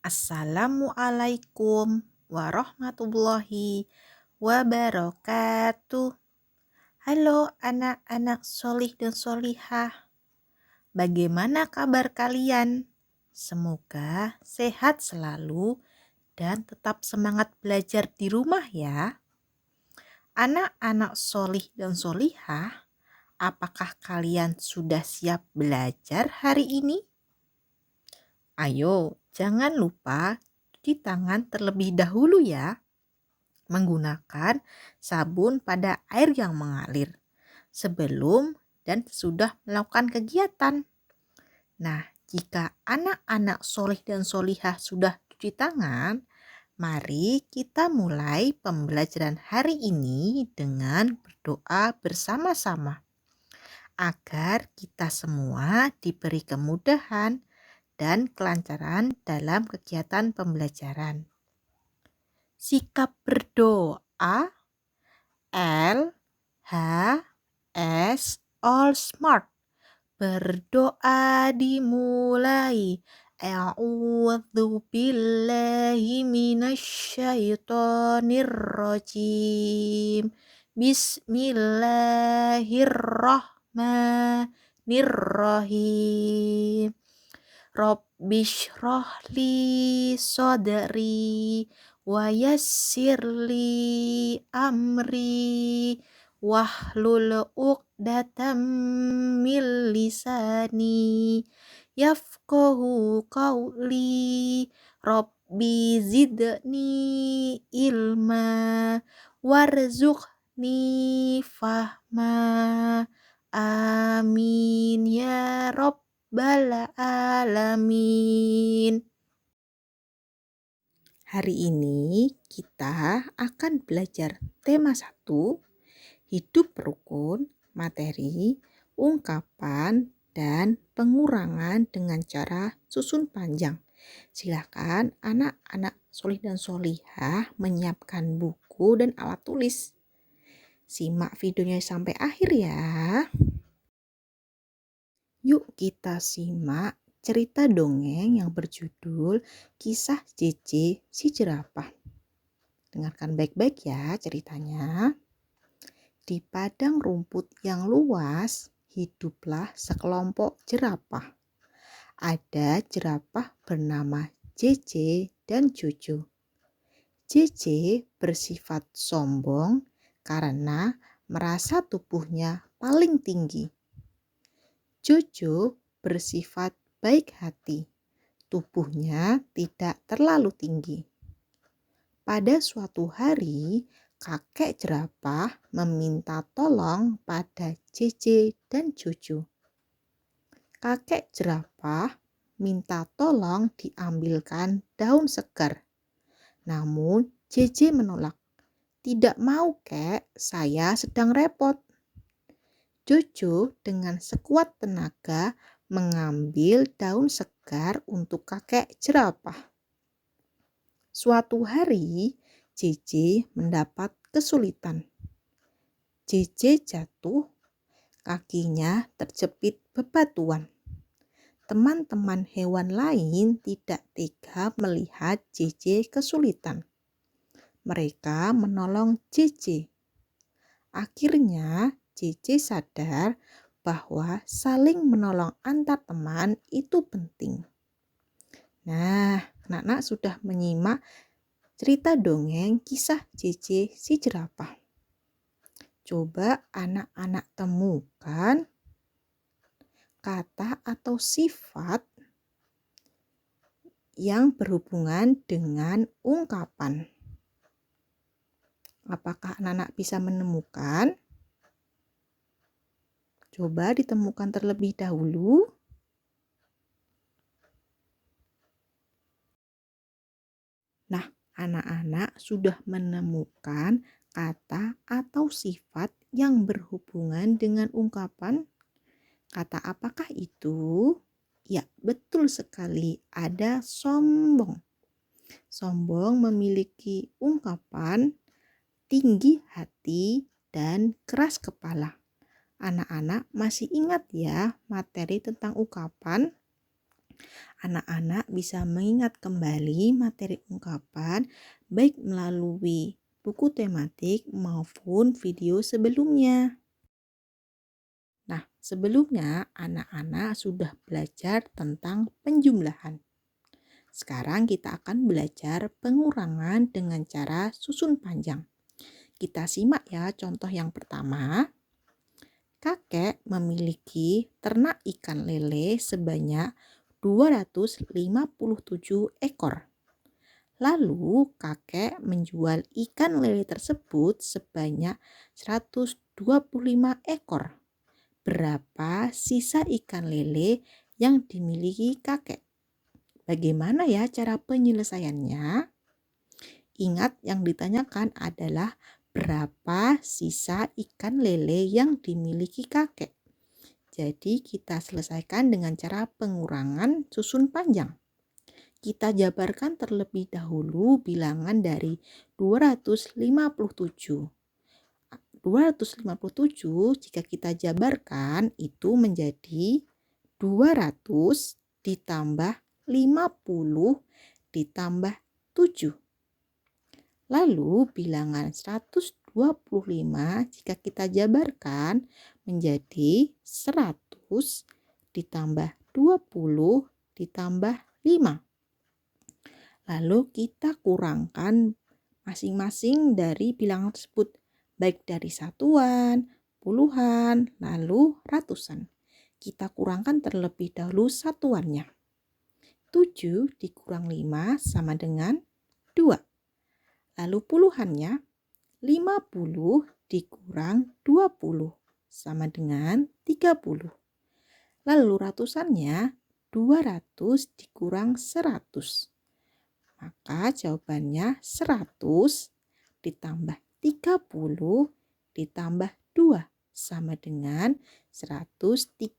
Assalamualaikum warahmatullahi wabarakatuh. Halo anak-anak solih dan solihah. Bagaimana kabar kalian? Semoga sehat selalu dan tetap semangat belajar di rumah ya. Anak-anak solih dan solihah, apakah kalian sudah siap belajar hari ini? Ayo, jangan lupa cuci tangan terlebih dahulu ya, menggunakan sabun pada air yang mengalir sebelum dan sesudah melakukan kegiatan. Nah, jika anak-anak solih dan solihah sudah cuci tangan, mari kita mulai pembelajaran hari ini dengan berdoa bersama-sama agar kita semua diberi kemudahan dan kelancaran dalam kegiatan pembelajaran. Sikap berdoa L H S all smart. Berdoa dimulai. A'udzu billahi minasyaitonir rajim. Bismillahirrahmanirrahim. Rabbishrahli sodri wa yassirli amri wahlul uqdatam min lisani yafqahu qawli. Rabbi zidni ilma warzuqni fahma. Amin ya Rabbal alamin. Hari ini kita akan belajar tema 1, hidup rukun, materi, ungkapan, dan pengurangan dengan cara susun panjang. Silakan anak-anak solih dan solihah menyiapkan buku dan alat tulis. Simak videonya sampai akhir ya. Yuk kita simak cerita dongeng yang berjudul Kisah JJ si Jerapah. Dengarkan baik-baik ya ceritanya. Di padang rumput yang luas, hiduplah sekelompok jerapah. Ada jerapah bernama JJ dan Jojo. JJ bersifat sombong karena merasa tubuhnya paling tinggi. Jojo bersifat baik hati, tubuhnya tidak terlalu tinggi. Pada suatu hari, kakek jerapah meminta tolong pada JJ dan Jojo. Kakek jerapah minta tolong diambilkan daun segar. Namun JJ menolak. Tidak mau kek, saya sedang repot. Jojo dengan sekuat tenaga mengambil daun segar untuk kakek jerapah. Suatu hari, JJ mendapat kesulitan. JJ jatuh, kakinya terjepit bebatuan. Teman-teman hewan lain tidak tega melihat JJ kesulitan. Mereka menolong JJ. Akhirnya, JJ sadar bahwa saling menolong antar teman itu penting. Nah, anak-anak sudah menyimak cerita dongeng kisah JJ si jerapah. Coba anak-anak temukan kata atau sifat yang berhubungan dengan ungkapan. Apakah anak-anak bisa menemukan? Coba ditemukan terlebih dahulu. Nah, anak-anak sudah menemukan kata atau sifat yang berhubungan dengan ungkapan. Kata apakah itu? Ya, betul sekali. Ada sombong. Sombong memiliki ungkapan tinggi hati dan keras kepala. Anak-anak masih ingat ya materi tentang ungkapan? Anak-anak bisa mengingat kembali materi ungkapan baik melalui buku tematik maupun video sebelumnya. Nah, sebelumnya anak-anak sudah belajar tentang penjumlahan. Sekarang kita akan belajar pengurangan dengan cara susun panjang. Kita simak ya contoh yang pertama. Kakek memiliki ternak ikan lele sebanyak 257 ekor. Lalu kakek menjual ikan lele tersebut sebanyak 125 ekor. Berapa sisa ikan lele yang dimiliki kakek? Bagaimana ya cara penyelesaiannya? Ingat yang ditanyakan adalah berapa sisa ikan lele yang dimiliki kakek. Jadi kita selesaikan dengan cara pengurangan susun panjang. Kita jabarkan terlebih dahulu bilangan dari 257. 257 jika kita jabarkan itu menjadi 200 ditambah 50 ditambah 7. Lalu bilangan 125 jika kita jabarkan menjadi 100 ditambah 20 ditambah 5. Lalu kita kurangkan masing-masing dari bilangan tersebut, baik dari satuan, puluhan, lalu ratusan. Kita kurangkan terlebih dahulu satuannya. 7 dikurang 5 sama dengan 2. Lalu puluhannya 50 dikurang 20 sama dengan 30. Lalu ratusannya 200 dikurang 100. Maka jawabannya 100 ditambah 30 ditambah 2 sama dengan 132.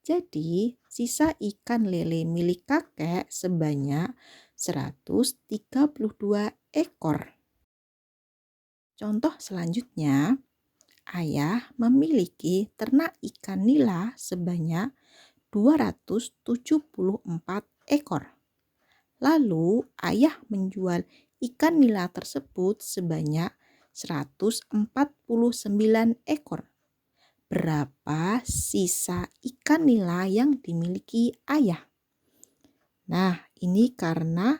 Jadi sisa ikan lele milik kakek sebanyak 132 ekor. Contoh selanjutnya, ayah memiliki ternak ikan nila sebanyak 274 ekor. Lalu ayah menjual ikan nila tersebut sebanyak 149 ekor. Berapa sisa ikan nila yang dimiliki ayah? Nah, ini karena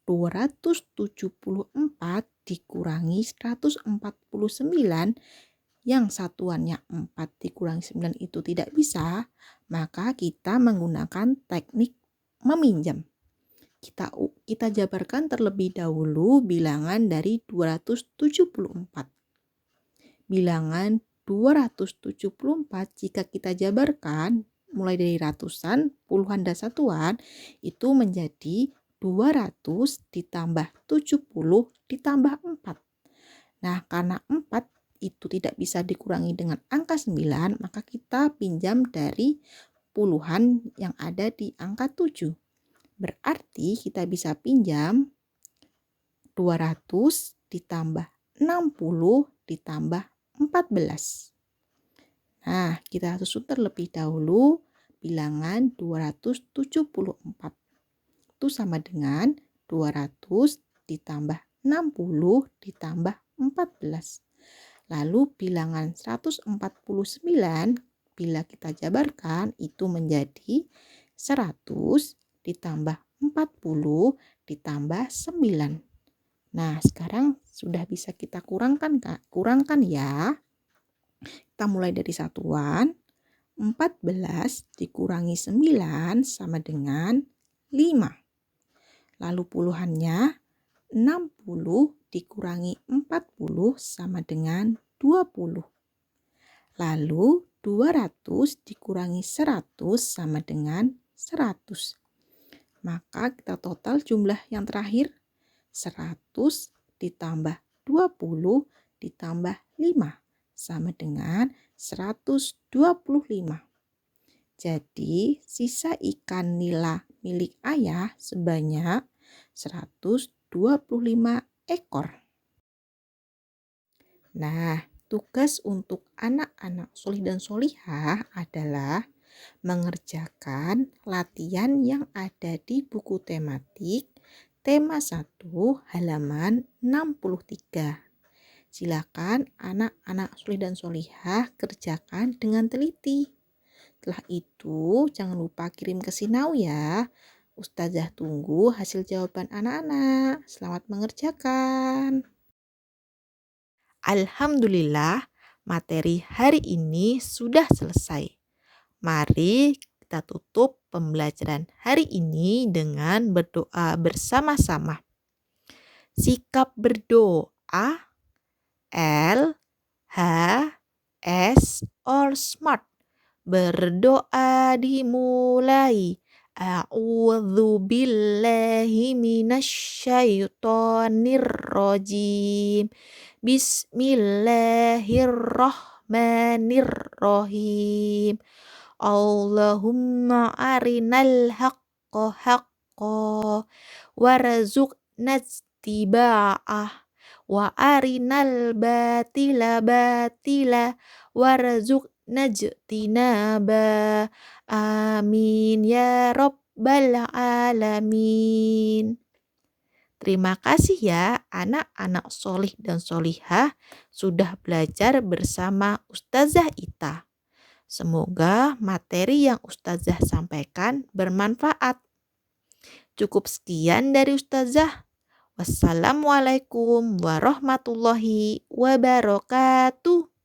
274 dikurangi 149 yang satuannya 4 dikurangi 9 itu tidak bisa, maka kita menggunakan teknik meminjam. Kita jabarkan terlebih dahulu bilangan dari 274. Bilangan 274 jika kita jabarkan mulai dari ratusan, puluhan, dan satuan itu menjadi 200 ditambah 70 ditambah 4. Nah, karena 4 itu tidak bisa dikurangi dengan angka 9, maka kita pinjam dari puluhan yang ada di angka 7. Berarti kita bisa pinjam 200 ditambah 60 ditambah 14. Nah, kita susun terlebih dahulu bilangan 274. Itu sama dengan 200 ditambah 60 ditambah 14. Lalu bilangan 149 bila kita jabarkan itu menjadi 100 ditambah 40 ditambah 9. Nah, sekarang sudah bisa kita kurangkan ya. Kita mulai dari satuan. 14 dikurangi 9 sama dengan 5. Lalu puluhannya 60 dikurangi 40 sama dengan 20. Lalu 200 dikurangi 100 sama dengan 100. Maka kita total jumlah yang terakhir 100 ditambah 20 ditambah 5 sama dengan 125. Jadi sisa ikan nila milik ayah sebanyak 125 ekor. Nah, tugas untuk anak-anak solih dan solihah adalah mengerjakan latihan yang ada di buku tematik tema 1 halaman 63. Silakan anak-anak solih dan solihah kerjakan dengan teliti. Setelah itu jangan lupa kirim ke Sinau ya. Ustazah tunggu hasil jawaban anak-anak. Selamat mengerjakan. Alhamdulillah, materi hari ini sudah selesai. Mari kita tutup pembelajaran hari ini dengan berdoa bersama-sama. Sikap berdoa L H S or smart. Berdoa dimulai. A'udzu billahi minasyaitonir rajim. Bismillahirrahmanirrahim. Allahumma arinal haqqa haqqa warzuqna ittiba'ah wa arinal batila batila warzuqna ijtinaba. Amin ya rabbal alamin. Terima kasih ya anak-anak solih dan solihah sudah belajar bersama Ustazah Ita. Semoga materi yang Ustazah sampaikan bermanfaat. Cukup sekian dari Ustazah. Wassalamualaikum warahmatullahi wabarakatuh.